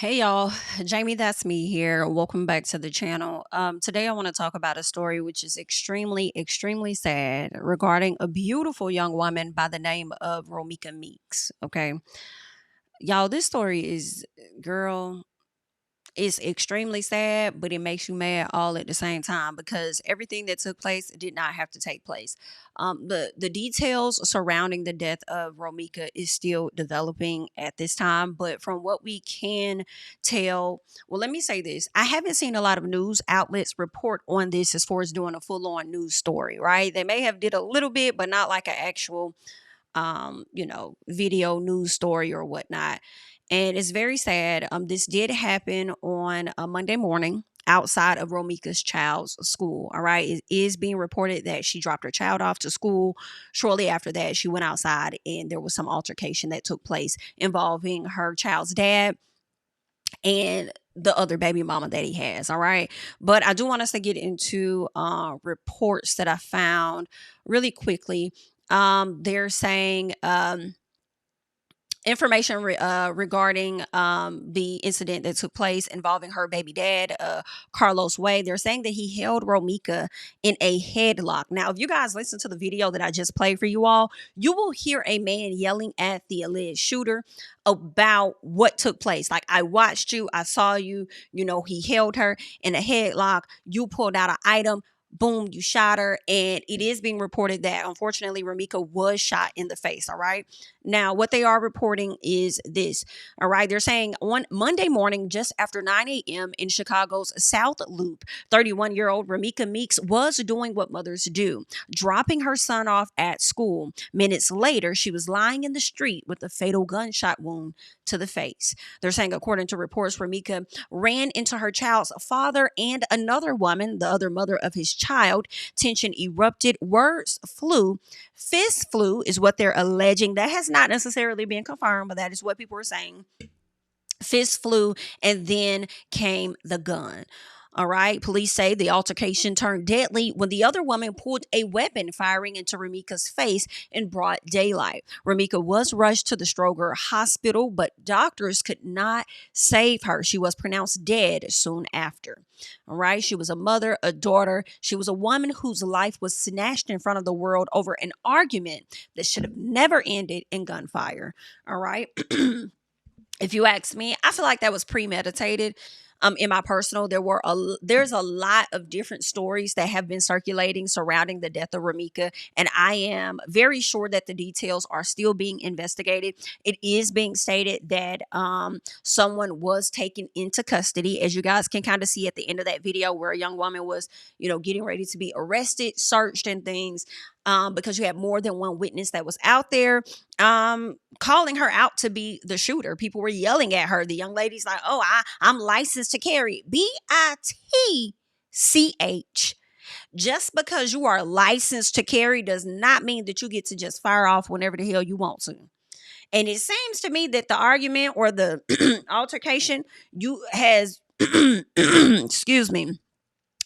Hey y'all, JamiThatsMe here. Welcome back to the channel. Today I want to talk about a story which is extremely sad regarding a beautiful young woman by the name of Romika Meeks. Okay, y'all, this story is, girl, it's extremely sad, but it makes you mad all at the same time because everything that took place did not have to take place. The details surrounding the death of Romika is still developing at this time, but from what we can tell, well, let me say this: I haven't seen a lot of news outlets report on this as far as doing a full-on news story. Right? They may have did a little bit, but not like an actual video news story or whatnot. And it's very sad. This did happen on a Monday morning outside of Romika's child's school. All right. It is being reported that she dropped her child off to school. Shortly after that, she went outside and there was some altercation that took place involving her child's dad and the other baby mama that he has. All right. But I do want us to get into reports that I found really quickly. They're saying information regarding the incident that took place involving her baby dad, Carlos Way. They're saying that he held Romika in a headlock. Now, if you guys listen to the video that I just played for you all, you will hear a man yelling at the alleged shooter about what took place. Like, I watched you, I saw you, he held her in a headlock, you pulled out an item, boom, you shot her. And it is being reported that unfortunately Ramika was shot in the face. All right. Now, what they are reporting is this. All right. They're saying on Monday morning, just after 9 a.m. in Chicago's South Loop, 31-year-old Ramika Meeks was doing what mothers do, dropping her son off at school. Minutes later, she was lying in the street with a fatal gunshot wound to the face. They're saying, according to reports, Ramika ran into her child's father and another woman, the other mother of his child. Tension erupted. Words flew. Fists flew is what they're alleging. That has not necessarily been confirmed, but that is what people are saying. Fists flew, and then came the gun. All right. Police say the altercation turned deadly when the other woman pulled a weapon, firing into Ramika's face in broad daylight. Ramika was rushed to the Stroger Hospital, but doctors could not save her. She was pronounced dead soon after. All right. She was a mother, a daughter. She was a woman whose life was snatched in front of the world over an argument that should have never ended in gunfire. All right. If you ask me, I feel like that was premeditated. In my personal, there's a lot of different stories that have been circulating surrounding the death of Ramika, and I am very sure that the details are still being investigated. It is being stated that someone was taken into custody, as you guys can kind of see at the end of that video, where a young woman was, getting ready to be arrested, searched, and things. Because you had more than one witness that was out there calling her out to be the shooter. People were yelling at her. The young lady's like, "Oh, I'm licensed to carry." BITCH. Just because you are licensed to carry does not mean that you get to just fire off whenever the hell you want to. And it seems to me that the argument or the altercation excuse me,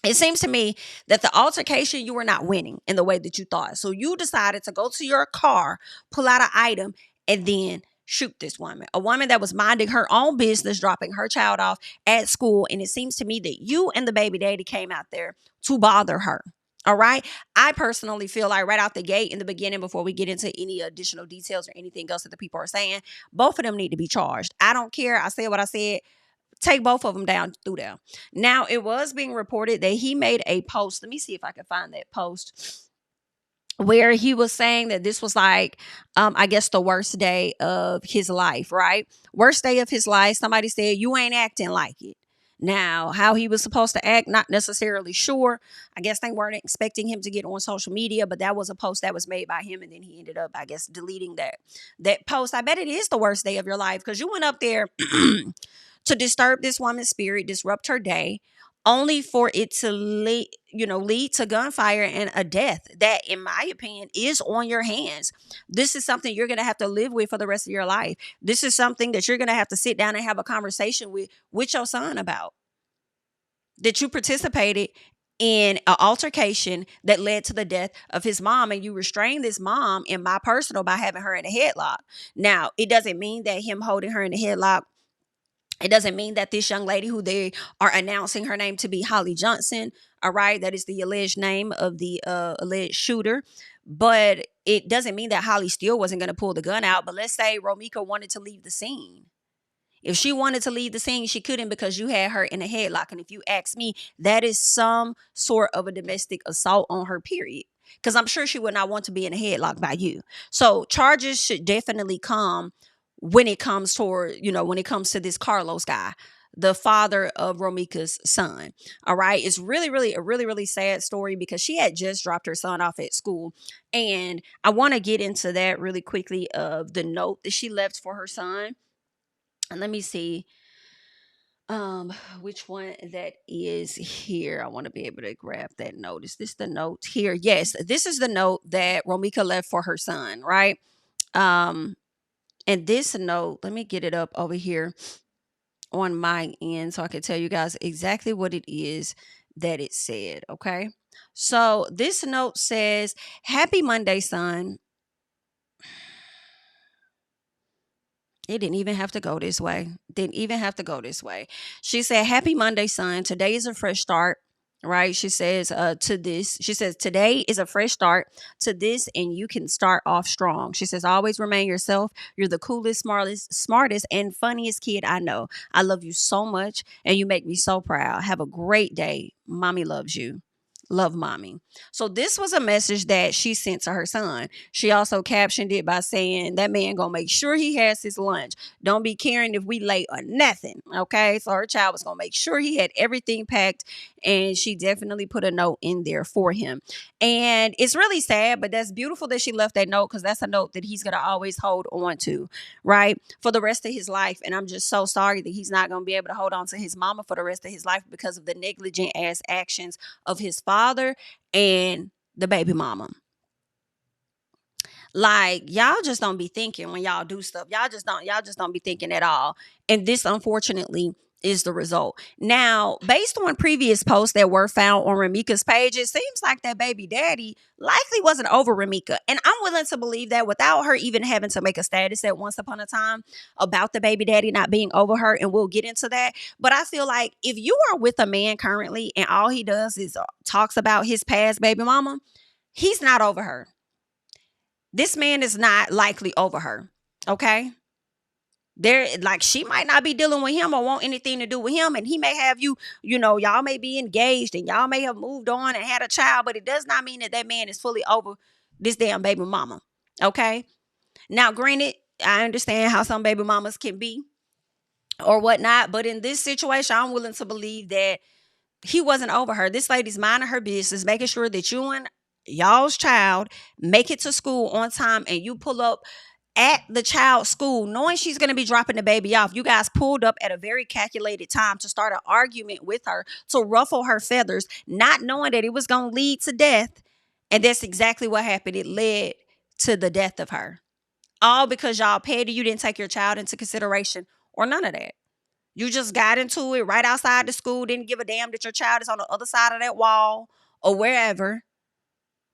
it seems to me that the altercation, you were not winning in the way that you thought. So you decided to go to your car, pull out an item, and then shoot this woman. A woman that was minding her own business, dropping her child off at school. And it seems to me that you and the baby daddy came out there to bother her. All right. I personally feel like right out the gate in the beginning, before we get into any additional details or anything else that the people are saying, both of them need to be charged. I don't care. I said what I said. Take both of them down through there. Now, it was being reported that he made a post. Let me see if I can find that post where he was saying that this was like, I guess, the worst day of his life, right? Worst day of his life. Somebody said, "You ain't acting like it." Now, how he was supposed to act, not necessarily sure. I guess they weren't expecting him to get on social media, but that was a post that was made by him. And then he ended up, I guess, deleting that post. I bet it is the worst day of your life because you went up there to disturb this woman's spirit, disrupt her day, only for it to lead to gunfire and a death that, in my opinion, is on your hands. This is something you're going to have to live with for the rest of your life. This is something that you're going to have to sit down and have a conversation with your son about. That you participated in an altercation that led to the death of his mom, and you restrained this mom, in my personal, by having her in a headlock. Now, it doesn't mean that him holding her in a headlock It doesn't mean that this young lady who they are announcing her name to be Holly Johnson, all right, that is the alleged name of the alleged shooter. But it doesn't mean that Holly still wasn't going to pull the gun out. But let's say Romika wanted to leave the scene. If she wanted to leave the scene, she couldn't because you had her in a headlock. And if you ask me, that is some sort of a domestic assault on her, period. Because I'm sure she would not want to be in a headlock by you. So charges should definitely come when it comes toward, when it comes to this Carlos guy, the father of Romika's son. All right. It's really, really a really, really sad story because she had just dropped her son off at school. And I want to get into that really quickly of the note that she left for her son. And let me see which one that is here. I want to be able to grab that note. Is this the note here? Yes, this is the note that Romika left for her son, right? Um and this note, let me get it up over here on my end so I can tell you guys exactly what it is that it said, okay? So this note says, "Happy Monday, son." It didn't even have to go this way. Didn't even have to go this way. She said, "Happy Monday, son. Today is a fresh start." Right? She says, to this, she says, "Today is a fresh start to this, and you can start off strong." She says, "Always remain yourself. You're the coolest, smartest, and funniest kid I know. I love you so much, and you make me so proud. Have a great day. Mommy loves you. Love, mommy." So this was a message that she sent to her son. She also captioned it by saying, "That man gonna make sure he has his lunch. Don't be caring if we late or nothing." Okay. So her child was gonna make sure he had everything packed. And she definitely put a note in there for him. And it's really sad, but that's beautiful that she left that note because that's a note that he's gonna always hold on to, right? For the rest of his life. And I'm just so sorry that he's not gonna be able to hold on to his mama for the rest of his life because of the negligent ass actions of his father and the baby mama. Like, y'all just don't be thinking when y'all do stuff. Y'all just don't be thinking at all. And this, unfortunately, is the result. Now, based on previous posts that were found on Ramika's page, it seems like that baby daddy likely wasn't over Ramika. And I'm willing to believe that without her even having to make a status at once upon a time about the baby daddy not being over her. And we'll get into that. But I feel like if you are with a man currently and all he does is talks about his past baby mama, he's not over her. This man is not likely over her. Okay. There, like, she might not be dealing with him or want anything to do with him. And he may have you, y'all may be engaged and y'all may have moved on and had a child, but it does not mean that that man is fully over this damn baby mama. Okay. Now, granted, I understand how some baby mamas can be or whatnot, but in this situation, I'm willing to believe that he wasn't over her. This lady's minding her business, making sure that you and y'all's child make it to school on time, and you pull up at the child's school knowing she's going to be dropping the baby off. You guys pulled up at a very calculated time to start an argument with her, to ruffle her feathers, not knowing that it was going to lead to death. And that's exactly what happened. It led to the death of her. All because y'all petty. You didn't take your child into consideration or none of that. You just got into it right outside the school, didn't give a damn that your child is on the other side of that wall or wherever.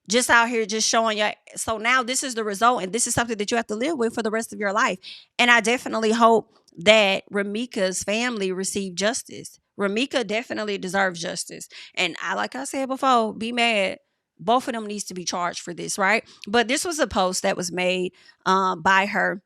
Just out here just showing you. So now this is the result, and this is something that you have to live with for the rest of your life. And I definitely hope that Ramika's family receive justice. Ramika definitely deserves justice. And like I said before, be mad. Both of them needs to be charged for this, right? But this was a post that was made by her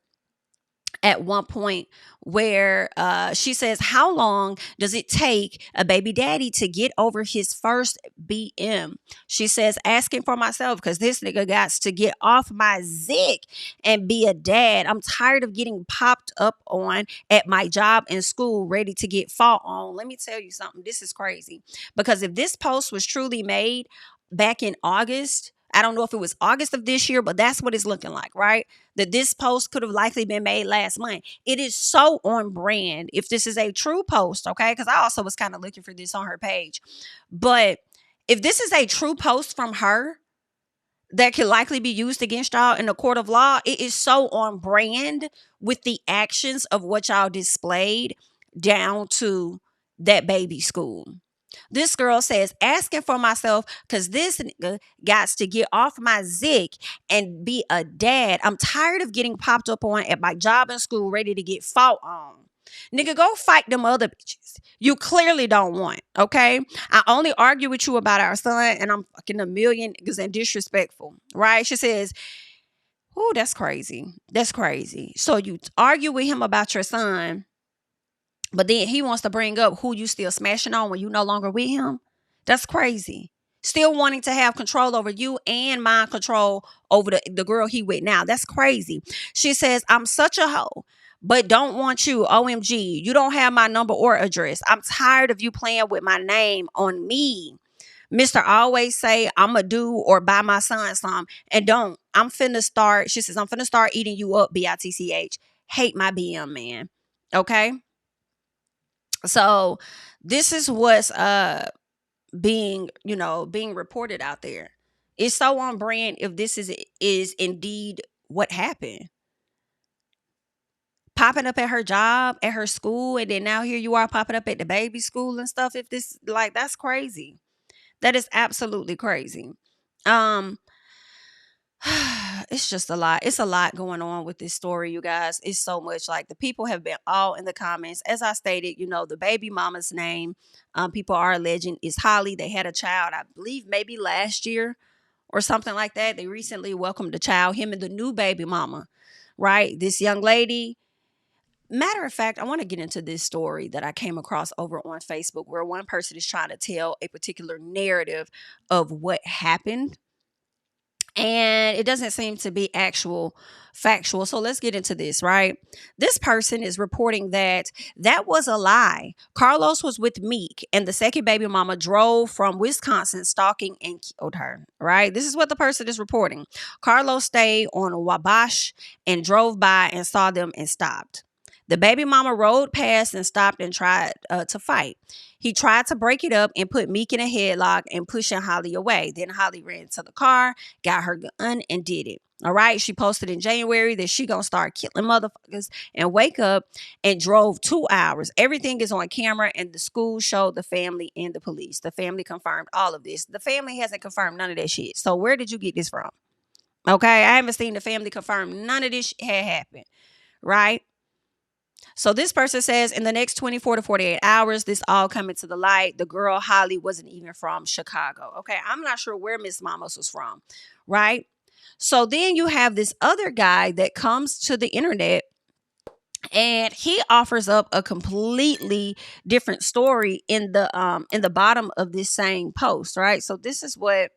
at one point where she says, "How long does it take a baby daddy to get over his first BM?" She says, "Asking for myself because this nigga got to get off my zick and be a dad. I'm tired of getting popped up on at my job and school, ready to get fought on." Let me tell you something. This is crazy because if this post was truly made back in August, I don't know if it was August of this year, but that's what it's looking like, right? That this post could have likely been made last month. It is so on brand if this is a true post, okay? Because I also was kind of looking for this on her page. But if this is a true post from her that could likely be used against y'all in the court of law, it is so on brand with the actions of what y'all displayed down to that baby school. This girl says, "Asking for myself because this nigga got to get off my zick and be a dad. I'm tired of getting popped up on at my job and school, ready to get fought on." Nigga, go fight them other bitches you clearly don't want, okay? I only argue with you about our son, and I'm fucking a million niggas and disrespectful, right? She says, oh, that's crazy. That's crazy. So you argue with him about your son, but then he wants to bring up who you still smashing on when you no longer with him. That's crazy. Still wanting to have control over you and mind control over the girl he with now. That's crazy. She says, I'm such a hoe, but don't want you. OMG. You don't have my number or address. I'm tired of you playing with my name on me. Mr. always say I'ma do or buy my son some and don't. I'm finna start. She says, I'm finna start eating you up, BITCH. Hate my BM, man. Okay. So this is what's being reported out there. It's so on brand if this is indeed what happened. Popping up at her job, at her school, and then now here you are popping up at the baby school and stuff. If this, like, that's crazy. That is absolutely crazy. It's just a lot. It's a lot going on with this story, you guys. It's so much. Like, the people have been all in the comments. As I stated, the baby mama's name, people are alleging, is Holly. They had a child, I believe, maybe last year or something like that. They recently welcomed the child, him and the new baby mama, right? This young lady. Matter of fact, I want to get into this story that I came across over on Facebook, where one person is trying to tell a particular narrative of what happened. And it doesn't seem to be factual. So let's get into this, right? This person is reporting that was a lie. Carlos was with Meek, and the second baby mama drove from Wisconsin, stalking and killed her, right? This is what the person is reporting. Carlos stayed on Wabash and drove by and saw them and stopped. The baby mama rode past and stopped and tried to fight. He tried to break it up and put Meek in a headlock and pushing Holly away. Then Holly ran to the car, got her gun, and did it. All right. She posted in January that she gonna start killing motherfuckers and wake up, and drove 2 hours. Everything is on camera, and the school showed the family and the police. The family confirmed all of this. The family hasn't confirmed none of that shit. So where did you get this from? Okay. I haven't seen the family confirm none of this had happened. Right. So this person says, in the next 24 to 48 hours, this all coming to the light. The girl, Holly, wasn't even from Chicago. Okay, I'm not sure where Miss Mamas was from, right? So then you have this other guy that comes to the internet, and he offers up a completely different story in the bottom of this same post, right? So this is what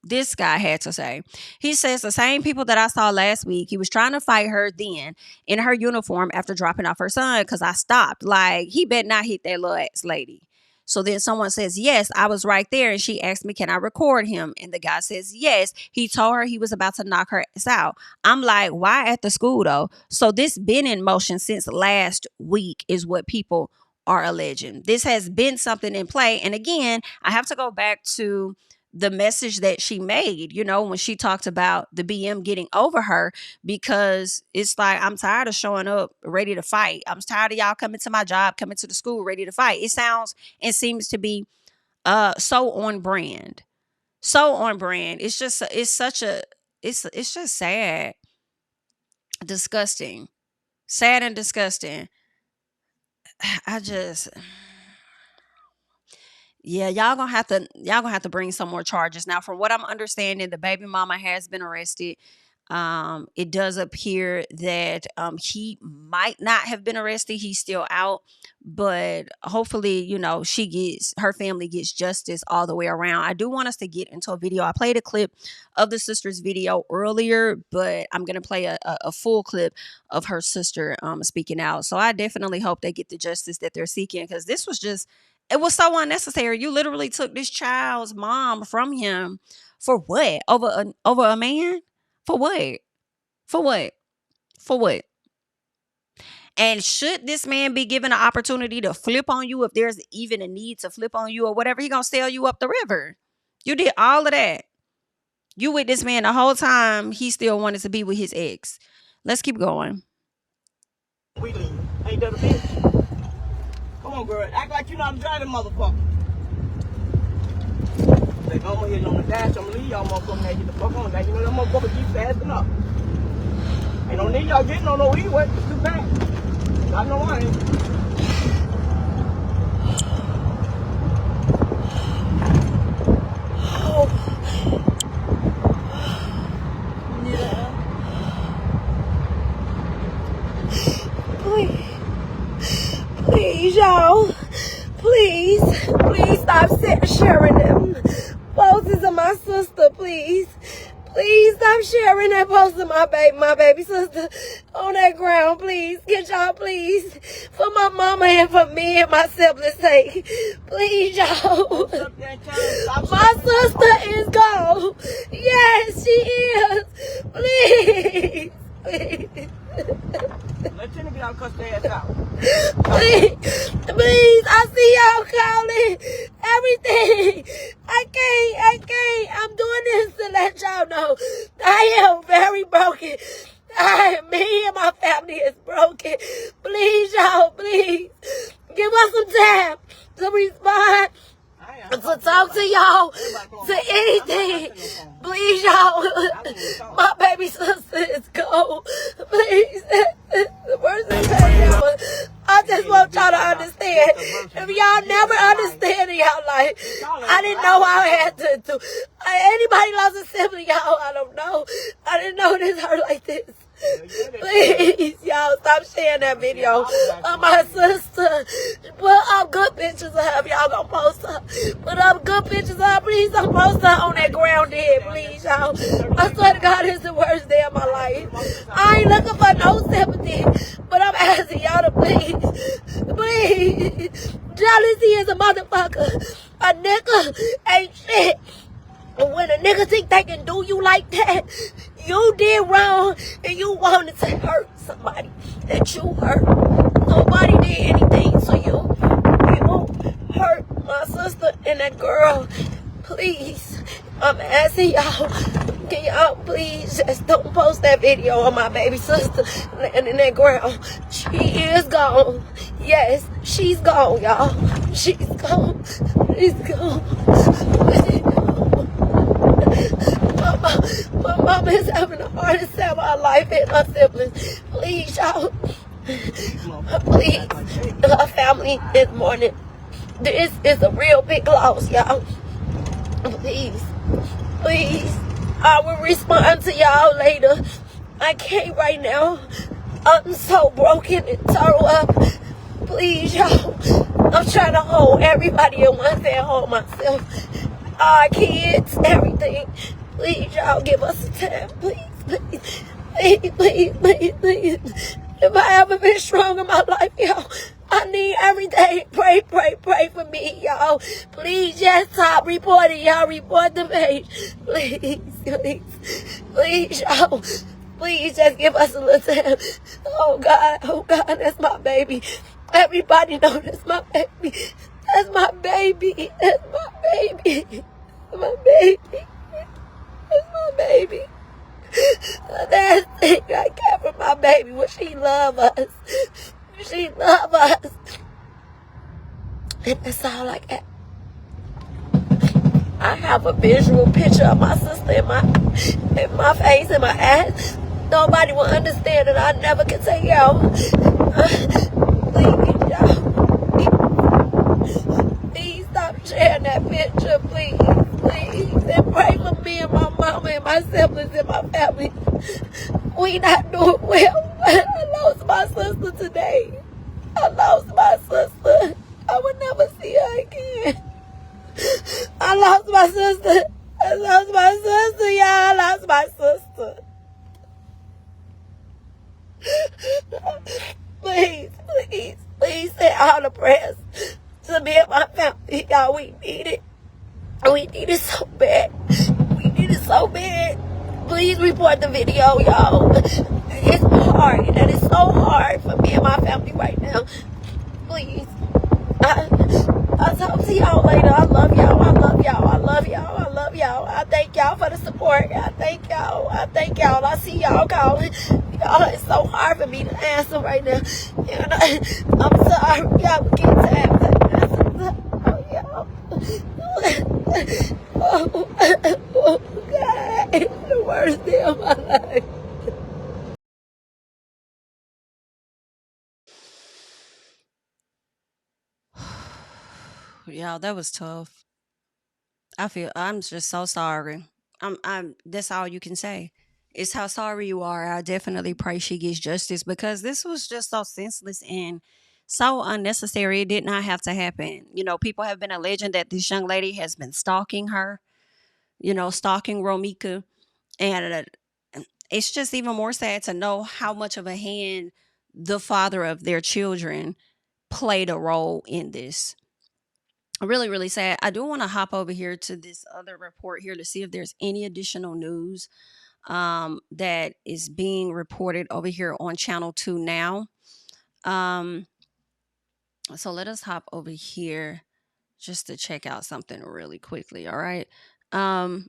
this guy had to say. He says, the same people that I saw last week, he was trying to fight her then in her uniform after dropping off her son, because I stopped. Like, he better not hit that little ass lady. So then someone says, yes, I was right there. And she asked me, can I record him? And the guy says, yes. He told her he was about to knock her ass out. I'm like, why at the school though? So this been in motion since last week is what people are alleging. This has been something in play. And again, I have to go back to the message that she made, when she talked about the BM getting over her, because it's like, I'm tired of showing up ready to fight. I'm tired of y'all coming to my job, coming to the school ready to fight. It sounds and seems to be so on brand. So on brand. It's just sad. Disgusting. Sad and disgusting. Yeah, y'all gonna have to bring some more charges. Now, from what I'm understanding, the baby mama has been arrested. It does appear that he might not have been arrested. He's still out, but hopefully, her family gets justice all the way around. I do want us to get into a video. I played a clip of the sister's video earlier, but I'm gonna play a full clip of her sister speaking out. So I definitely hope they get the justice that they're seeking, because it was so unnecessary. You literally took this child's mom from him for what? Over a man? For what? For what? For what? And should this man be given an opportunity to flip on you, if there's even a need to flip on you or whatever, he gonna sail you up the river. You did all of that. You with this man the whole time. He still wanted to be with his ex. Let's keep going. We leave. Ain't that a bitch? Come on, girl. Act like you know I'm driving, motherfucker. Like, I'm hitting on the dash. I'm gonna leave y'all motherfuckers and get the fuck on. Now, you know that motherfucker keep fast enough. Ain't no need y'all getting on no E-way. It's too bad. I know I ain't. Please, y'all. Please stop sharing them poses of my sister, please. Please stop sharing that post of my baby sister on that ground, please. Get y'all, please. For my mama and for me and my siblings' sake. Please, y'all. My sister is gone. Yes, she is. Please. Please. Let Jenny get out and cuss their ass out. Please, I see y'all calling everything. I can't. I'm doing this to let y'all know I am very broken. Me and my family is broken. Please, y'all, please. Give us some time to respond, to talk to y'all, to anything. Please, y'all. My baby sister is gone. Please. The worst thing ever. I just want y'all to understand. If y'all never understand in y'all life, I didn't know I had to do. Anybody lost a sibling, y'all, I don't know. I didn't know this hurt like this. Please, y'all, stop sharing that video of my sister. Put up good pictures of her. Y'all gonna post her. Put up good pictures of her. Please don't post her on that ground dead, please, y'all. I swear to God, it's the worst day of my life. I ain't looking for no sympathy, but I'm asking y'all to please. Jealousy is a motherfucker. A nigga ain't shit. And when a nigga think they can do you like that, you did wrong and you wanted to hurt somebody that you hurt. Nobody did anything to you. You hurt my sister and that girl. Please, I'm asking y'all, can y'all please just don't post that video of my baby sister laying in that ground. She is gone. Yes, she's gone, y'all. She's gone. She's gone. My mama is having the hardest time of her life and her siblings. Please, y'all. Please. Her family is mourning. This is a real big loss, y'all. Please. I will respond to y'all later. I can't right now. I'm so broken and tore up. Please, y'all. I'm trying to hold everybody at once and hold myself. Our kids, everything. Please, y'all, give us some time. Please. If I ever been strong in my life, y'all, I need every day. Pray for me, y'all. Please, yes, top reporting, y'all. Report the page. Please, y'all. Please, just give us a little time. Oh, God, that's my baby. Everybody know that's my baby. That's my baby. That's my baby. My baby. That's my baby. That's the thing I care for my baby. When she love us. She love us. And that's all I got. I have a visual picture of my sister in my face, in my ass. Nobody will understand it. I never can say y'all. Please, y'all. Please stop sharing that picture, please. And pray for me and my mama and my siblings and my family. We not doing well. I lost my sister today. I lost my sister. I would never see her again. I lost my sister. Y'all. I lost my sister. Please say all the prayers to me and my family. Y'all, we need it. We need it so bad. Please report the video, y'all. It's hard. That is so hard for me and my family right now. Please. I'll talk to y'all later. I love y'all. I thank y'all for the support. I thank y'all. I see y'all calling. Y'all, it's so hard for me to answer right now. And I'm sorry. Y'all get time to answer. Y'all. Oh, God. The worst day of my life. Yeah, that was tough. I'm just so sorry. I'm that's all you can say. It's how sorry you are. I definitely pray she gets justice because this was just so senseless and so unnecessary. It did not have to happen. You know, people have been alleging that this young lady has been stalking her, stalking Romika. And it's just even more sad to know how much of a hand the father of their children played a role in this. Really, really sad. I do want to hop over here to this other report here to see if there's any additional news that is being reported over here on Channel 2 now. Um, so let us hop over here just to check out something really quickly. All right. Um,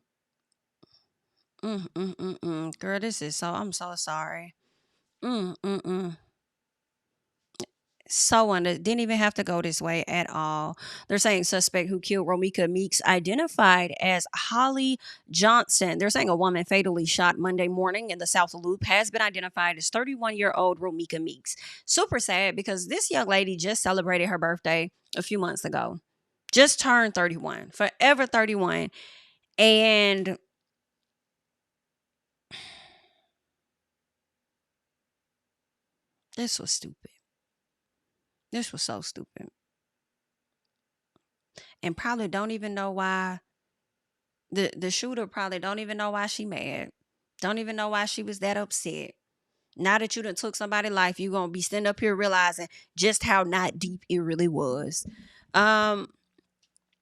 Girl, this is I'm so sorry. Mm, mm, mm. Didn't even have to go this way at all. They're saying suspect who killed Romika Meeks identified as Holly Johnson. They're saying a woman fatally shot Monday morning in the South Loop has been identified as 31-year-old Romika Meeks. Super sad because this young lady just celebrated her birthday a few months ago. Just turned 31, forever 31. And this was stupid. This was so stupid. And probably don't even know why the shooter probably don't even know why she mad. Don't even know why she was that upset. Now that you done took somebody's life, you gonna be standing up here realizing just how not deep it really was. Um,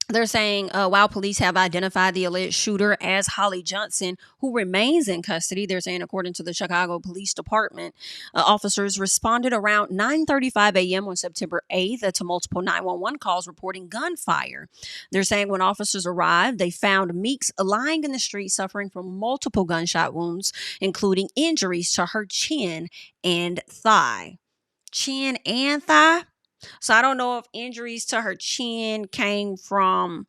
they're saying while police have identified the alleged shooter as Holly Johnson, who remains in custody, they're saying according to the Chicago Police Department, officers responded around 9:35 a.m. on September 8th to multiple 911 calls reporting gunfire. They're saying when officers arrived, they found Meeks lying in the street suffering from multiple gunshot wounds, including injuries to her chin and thigh. Chin and thigh? So I don't know if injuries to her chin came from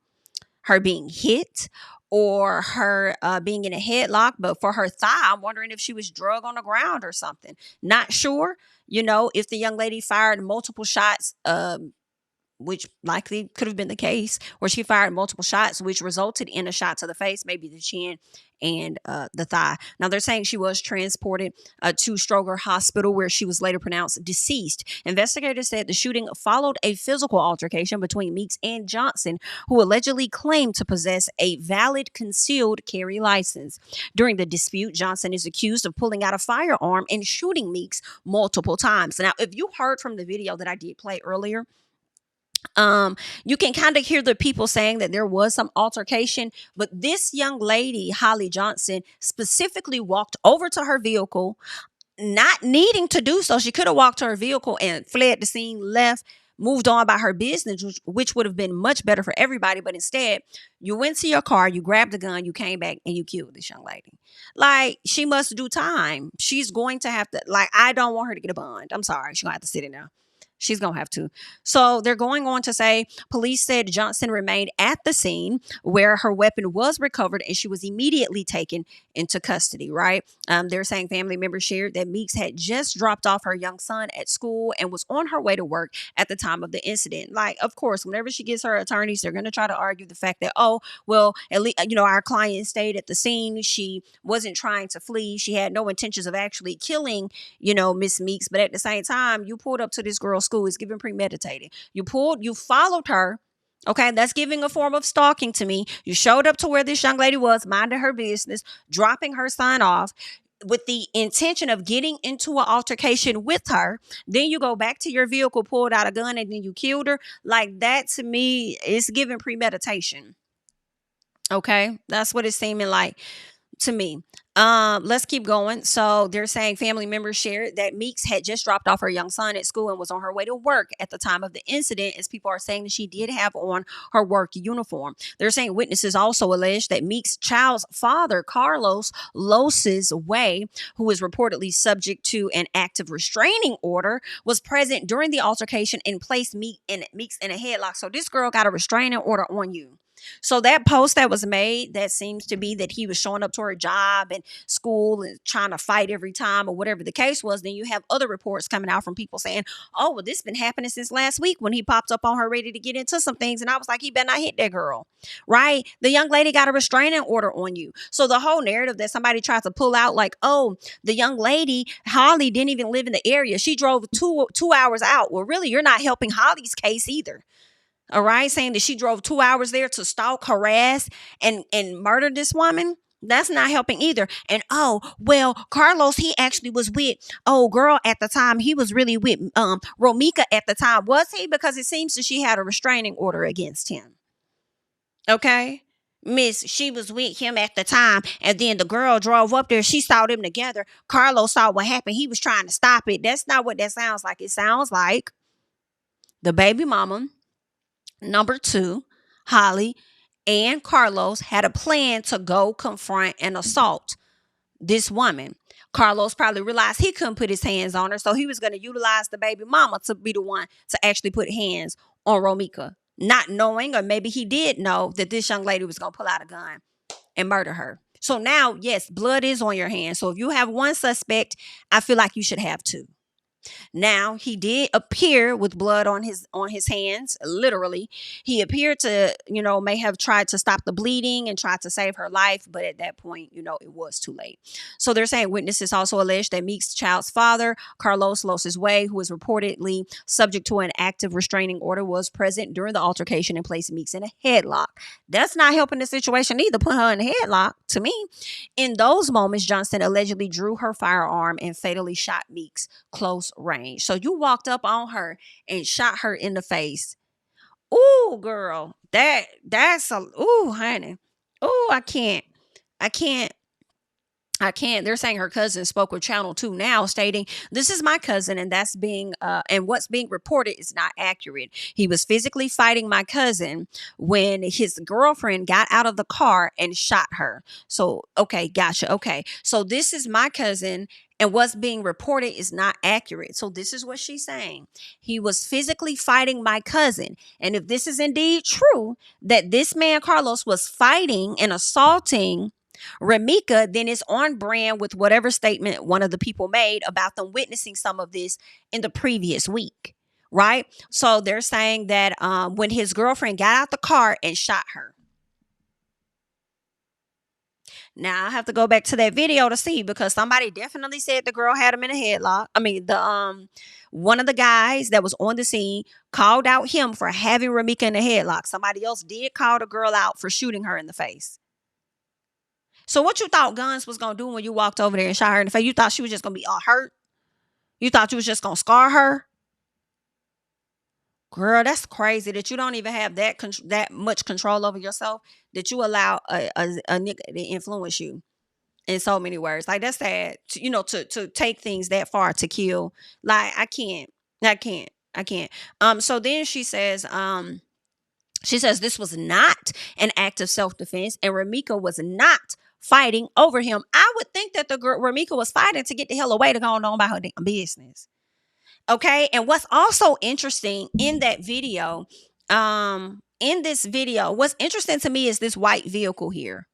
her being hit or her being in a headlock, but for her thigh, I'm wondering if she was drug on the ground or something. Not sure. If the young lady fired multiple shots, which likely could have been the case, where she fired multiple shots, which resulted in a shot to the face, maybe the chin and the thigh. Now, they're saying she was transported to Stroger Hospital, where she was later pronounced deceased. Investigators said the shooting followed a physical altercation between Meeks and Johnson, who allegedly claimed to possess a valid concealed carry license. During the dispute, Johnson is accused of pulling out a firearm and shooting Meeks multiple times. Now, if you heard from the video that I did play earlier, you can kind of hear the people saying that there was some altercation, but this young lady, Holly Johnson, specifically walked over to her vehicle, not needing to do so. She could have walked to her vehicle and fled the scene, left, moved on by her business, which would have been much better for everybody. But instead, you went to your car, you grabbed a gun, you came back, and you killed this young lady. Like, she must do time. She's going to have to, I don't want her to get a bond. I'm sorry. She's going to have to sit in there. She's going to have to. So they're going on to say police said Johnson remained at the scene where her weapon was recovered and she was immediately taken into custody, right? They're saying family members shared that Meeks had just dropped off her young son at school and was on her way to work at the time of the incident. Like, of course, whenever she gets her attorneys, they're going to try to argue the fact that, oh, well, at least, our client stayed at the scene. She wasn't trying to flee. She had no intentions of actually killing, Miss Meeks. But at the same time, you pulled up to this girl's school. It's given premeditated. You followed her. Okay, that's giving a form of stalking to me. You showed up to where this young lady was, minding her business, dropping her son off with the intention of getting into an altercation with her. Then you go back to your vehicle, pulled out a gun, and then you killed her. Like, that to me is giving premeditation. Okay, that's what it's seeming like to me. Let's keep going. So they're saying family members shared that Meeks had just dropped off her young son at school and was on her way to work at the time of the incident, as people are saying that she did have on her work uniform. They're saying witnesses also alleged that Meeks' child's father, Carlos Los's Way, who is reportedly subject to an active restraining order, was present during the altercation and placed Meeks in a headlock. So this girl got a restraining order on you. So that post that was made, that seems to be that he was showing up to her job and school and trying to fight every time or whatever the case was. Then you have other reports coming out from people saying, oh, well, this been happening since last week when he popped up on her ready to get into some things. And I was like, he better not hit that girl, right? The young lady got a restraining order on you. So the whole narrative that somebody tried to pull out, like, oh, the young lady, Holly, didn't even live in the area. She drove two hours out. Well, really, you're not helping Holly's case either. All right, saying that she drove 2 hours there to stalk, harass, and murder this woman. That's not helping either. And oh, well, Carlos, he actually was with girl at the time. He was really with Romika at the time. Was he? Because it seems that she had a restraining order against him. Okay. Miss, she was with him at the time, and then the girl drove up there. She saw them together. Carlos saw what happened. He was trying to stop it. That's not what that sounds like. It sounds like the baby mama, number two, Holly, and Carlos had a plan to go confront and assault this woman. Carlos probably realized he couldn't put his hands on her, so he was going to utilize the baby mama to be the one to actually put hands on Romika, not knowing, or maybe he did know, that this young lady was going to pull out a gun and murder her. So now, yes, blood is on your hands. So if you have one suspect, I feel like you should have two. Now, he did appear with blood on his hands, literally. He appeared to, may have tried to stop the bleeding and tried to save her life, but at that point, it was too late. So they're saying witnesses also alleged that Meek's child's father, Carlos Los's Way, who was reportedly subject to an active restraining order, was present during the altercation and placed Meeks in a headlock. That's not helping the situation either. Put her in a headlock, to me. In those moments, Johnston allegedly drew her firearm and fatally shot Meeks close range. So you walked up on her and shot her in the face. Ooh, girl, that's honey. Ooh, I can't. They're saying her cousin spoke with Channel 2 now, stating, "This is my cousin, and and what's being reported is not accurate. He was physically fighting my cousin when his girlfriend got out of the car and shot her." So, okay, gotcha. Okay, so this is my cousin, and what's being reported is not accurate. So this is what she's saying. He was physically fighting my cousin. And if this is indeed true, that this man, Carlos, was fighting and assaulting Ramika, then it's on brand with whatever statement one of the people made about them witnessing some of this in the previous week, right? So they're saying that when his girlfriend got out the car and shot her. Now I have to go back to that video to see, because somebody definitely said the girl had him in a headlock. I mean, the one of the guys that was on the scene called out him for having Ramika in a headlock. Somebody else did call the girl out for shooting her in the face. So what you thought Guns was going to do when you walked over there and shot her in the face? You thought she was just going to be all hurt? You thought you was just going to scar her? Girl, that's crazy that you don't even have that much control over yourself, that you allow a nigga to influence you in so many words. Like, that's sad, to take things that far to kill. Like, I can't. So then she says, this was not an act of self-defense, and Ramika was not fighting over him. I would think that the girl Ramika was fighting to get the hell away, to go on about her damn business. Okay. And what's also interesting in that video, what's interesting to me is this white vehicle here.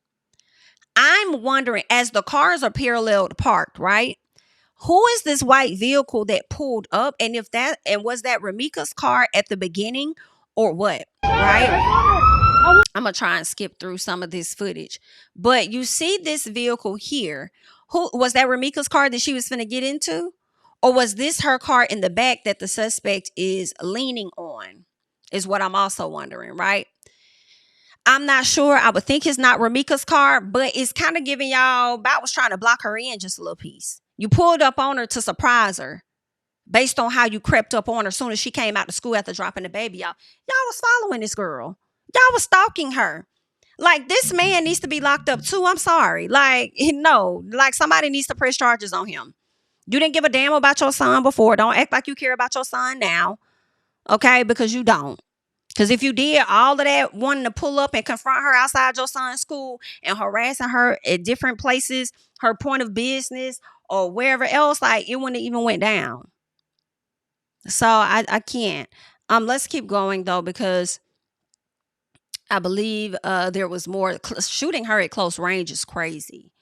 I'm wondering, as the cars are parallel parked, right? Who is this white vehicle that pulled up? And was that Ramika's car at the beginning or what? Right? I'm going to try and skip through some of this footage. But you see this vehicle here. Who was that? Ramika's car that she was finna get into? Or was this her car in the back that the suspect is leaning on? Is what I'm also wondering, right? I'm not sure. I would think it's not Ramika's car, but it's kind of giving y'all, Bat was trying to block her in just a little piece. You pulled up on her to surprise her based on how you crept up on her as soon as she came out of school after dropping the baby off. Y'all was following this girl. Y'all was stalking her. Like, this man needs to be locked up too. I'm sorry. Like, no, like somebody needs to press charges on him. You didn't give a damn about your son before. Don't act like you care about your son now. Okay? Because you don't. Because if you did all of that, wanting to pull up and confront her outside your son's school and harassing her at different places, her point of business or wherever else, like, it wouldn't have even went down. So I can't. Let's keep going though, because I believe there was more. Shooting her at close range is crazy.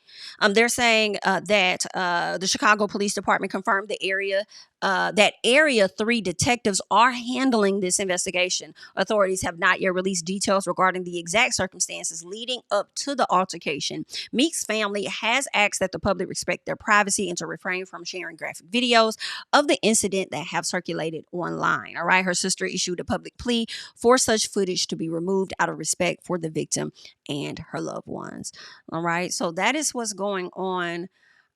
They're saying that the Chicago Police Department confirmed that Area 3 detectives are handling this investigation. Authorities have not yet released details regarding the exact circumstances leading up to the altercation. Meek's family has asked that the public respect their privacy and to refrain from sharing graphic videos of the incident that have circulated online. All right. Her sister issued a public plea for such footage to be removed out of respect for the victim and her loved ones. All right. So that is what's going on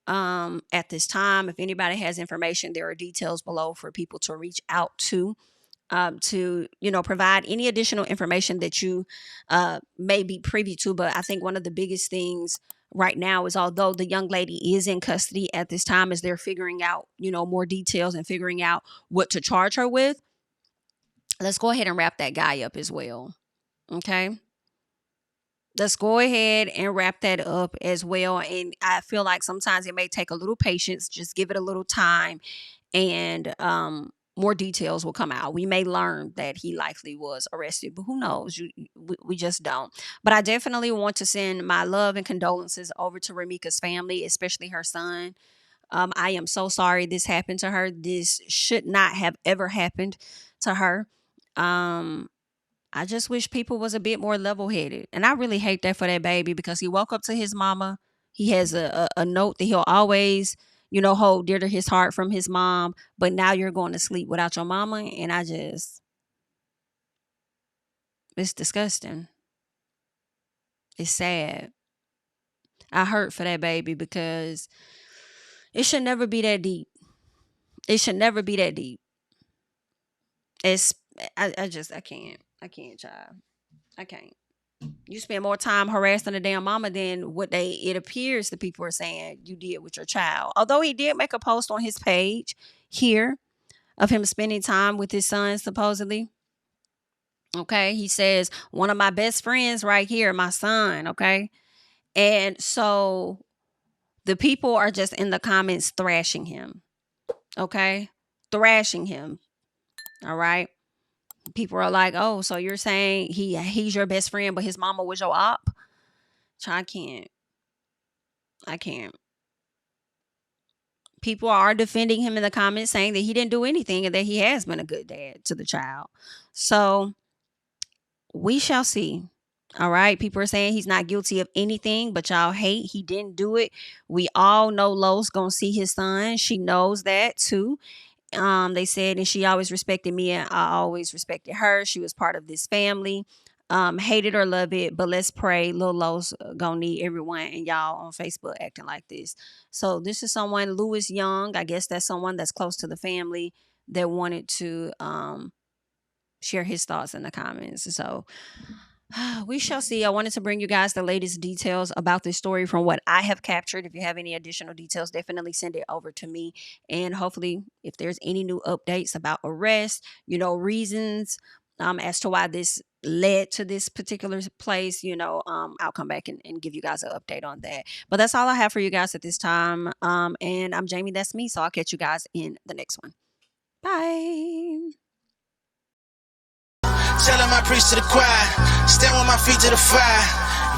at this time. If anybody has information, there are details below for people to reach out to provide any additional information that you may be privy to. But I think one of the biggest things right now is, although the young lady is in custody at this time, as they're figuring out, more details and figuring out what to charge her with, let's go ahead and wrap that guy up as well. Okay. Let's go ahead and wrap that up as well. And I feel like sometimes it may take a little patience. Just give it a little time, and more details will come out. We may learn that he likely was arrested, but who knows? We just don't. But I definitely want to send my love and condolences over to Ramika's family, especially her son. I am so sorry this happened to her. This should not have ever happened to her. I just wish people was a bit more level-headed. And I really hate that for that baby, because he woke up to his mama. He has a note that he'll always, hold dear to his heart from his mom. But now you're going to sleep without your mama. And it's disgusting. It's sad. I hurt for that baby, because it should never be that deep. It should never be that deep. I can't, child. I can't. You spend more time harassing the damn mama than what it appears the people are saying you did with your child. Although he did make a post on his page here of him spending time with his son, supposedly. Okay. He says, one of my best friends right here, my son. Okay. And so the people are just in the comments thrashing him. Okay. Thrashing him. All right. People are like, oh, so you're saying he's your best friend, but his mama was your op? I can't. People are defending him in the comments, saying that he didn't do anything and that he has been a good dad to the child. So we shall see. All right. People are saying he's not guilty of anything, but y'all hate he didn't do it. We all know Lo's gonna see his son. She knows that too. They said, and she always respected me, and I always respected her. She was part of this family. Hate it or love it, but let's pray Lil Lo's gonna need everyone and y'all on Facebook acting like this. So this is someone, Louis Young. I guess that's someone that's close to the family that wanted to share his thoughts in the comments. So we shall see. I wanted to bring you guys the latest details about this story from what I have captured. If you have any additional details, definitely send it over to me. And hopefully, if there's any new updates about arrest, reasons as to why this led to this particular place, I'll come back and give you guys an update on that. But that's all I have for you guys at this time. And I'm Jami, that's me. So I'll catch you guys in the next one. Bye. Tell him I preach to the choir. Stand with my feet to the fire.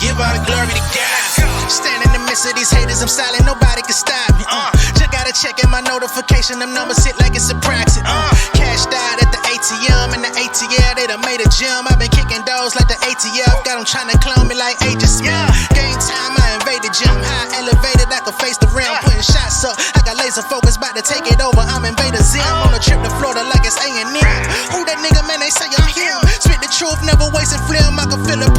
Give all the glory to God. Stand in the midst of these haters, I'm silent, nobody can stop me. Just gotta check in my notification, them numbers hit like it's a proxy. Cashed out at the ATM, and the ATL, they done made a gym. I've been kicking doors like the ATF, got them trying to clone me like Agent Smith. Game time, I invaded gym, high elevated, I can face the rim. Putting shots up, I got laser focus, about to take it over, I'm Invader Zim. On a trip to Florida like it's A&M. Who that nigga, man, they say I'm him. Spit the truth, never wasting film, I can feel it